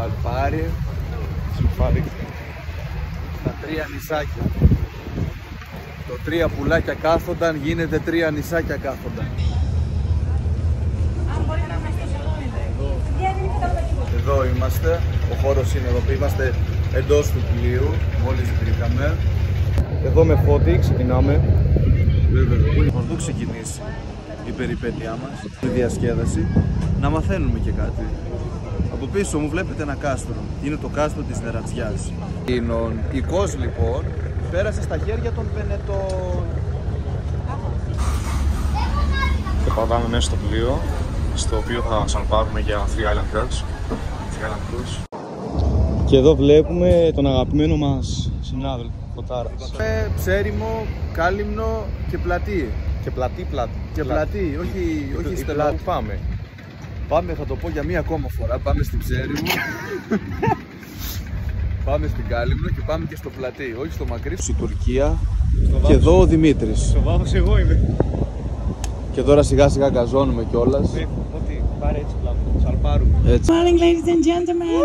Σαλπάρι. Τα 3 νησάκια. Το 3 πουλάκια κάθονταν γίνεται 3 νησάκια κάθονταν. Εδώ είμαστε, ο χώρος είναι εδώ, είμαστε εντός του πλοίου, μόλις βρήκαμε. Εδώ με Φώτη ξεκινάμε. Βέβαια, πρωτού ξεκινήσει η περιπέτειά μας, η διασκέδαση, να μαθαίνουμε και κάτι. Από πίσω μου βλέπετε ένα κάστρο, είναι το κάστρο της Νερατζιάς. Η Κος λοιπόν πέρασε στα χέρια των Βενετών. Και πατάμε μέσα στο πλοίο, στο οποίο θα σαλπάρουμε για 3 Island Cruise. Και εδώ βλέπουμε τον αγαπημένο μας συνάδελφο, Φωτάρα. Ψέριμο, Κάλυμνο και Πλατή. Και πλατή. Και Πλατή, όχι Στελάτη. Πάμε. Πάμε, θα το πω για μία ακόμα φορά. Πάμε στην Ψέριμο. Πάμε στην Κάλυμνο και πάμε και στο Πλατή. Όχι στο μακρύ. Στην Τουρκία. Και εδώ ο Δημήτρης. Στο βάθος εγώ είμαι. Και τώρα σιγά σιγά γκαζώνουμε κιόλας. Ότι πάρε έτσι πλάτο. Σαλπάρουμε. Έτσι. Good morning, ladies and gentlemen.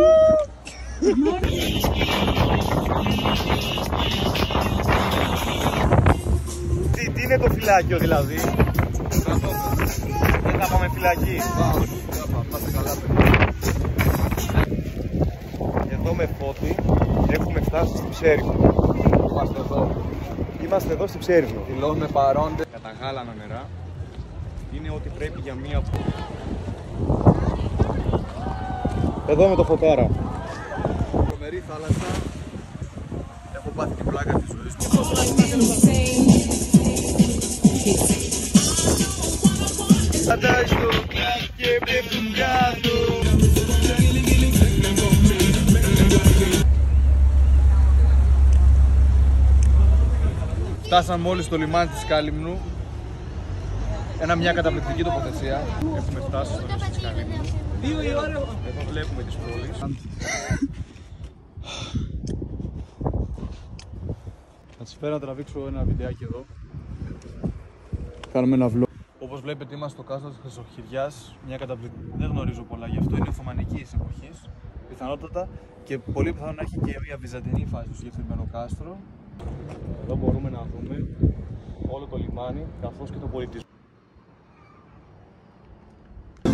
Good morning. Τι είναι το φυλάκιο δηλαδή? Δεν θα πάμε φυλακή. Πάστε καλά, παιδιά. Εδώ με Φώτη έχουμε φτάσει στην Ψέριμο. Είμαστε εδώ στην Ψέριμο. Δηλώνουμε παρόντες. Για τα γάλανα νερά είναι ότι πρέπει για μία. Εδώ με το Φωτάρα. Τρομερή θάλασσα. Έχω πάθει την πλάκα της ζωής μου. Φαντάζω και πέφτουν κάτω. Φτάσαμε μόλις στο λιμάνι της Κάλυμνου. Μια καταπληκτική τοποθεσία. Έχουμε φτάσει στο νησί της Κάλυμνου. 2 η ώρα. Εδώ βλέπουμε τις πόλεις. Θα σας φέρω να τραβήξω ένα βιντεάκι εδώ. Κάνουμε ένα vlog. Όπως βλέπετε είμαστε στο κάστρο της Χρυσοχυριάς. Μια καταπληκτική. Δεν γνωρίζω πολλά γι' αυτό. Είναι οθωμανικής εποχής. Πιθανότατα. Και πολύ πιθανό να έχει και μια βυζαντινή φάση στο συγκεκριμένο κάστρο. Εδώ μπορούμε να δούμε όλο το λιμάνι καθώς και το πολιτισμό.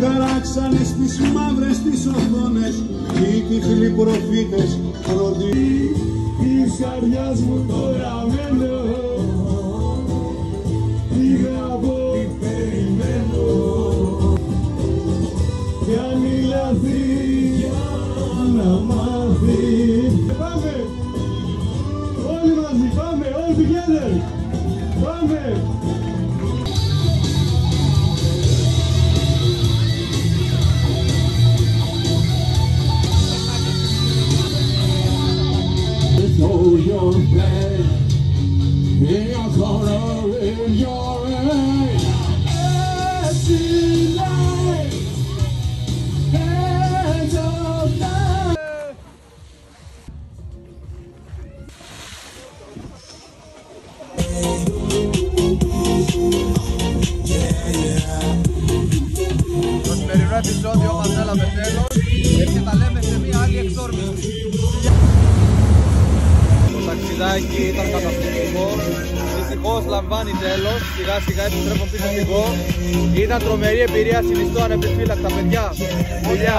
Χαράξανε στις μαύρες τις οθόνες οι τυφλοί προφήτες προδί της καρδιάς μου το ραμμένο τι γραβώ, τι περιμένω κι αν ηλαθεί για να μάθει. Πάμε! Όλοι μαζί, πάμε! All together! Πάμε! Know your plan in your corner, in your eye. Every night, hands of night. Το σημερινό επεισόδιο μας έλαβε τέλος και τα λέμε σε μια άλλη εξόρμηση. Το ταξιδάκι ήταν καταπληκτικό. Δυστυχώς λαμβάνει τέλος. Σιγά σιγά επιστρέφω πίσω στην Go. Ήταν τρομερή εμπειρία, συνιστώ ανεπιφύλακτα παιδιά. Φιλιά.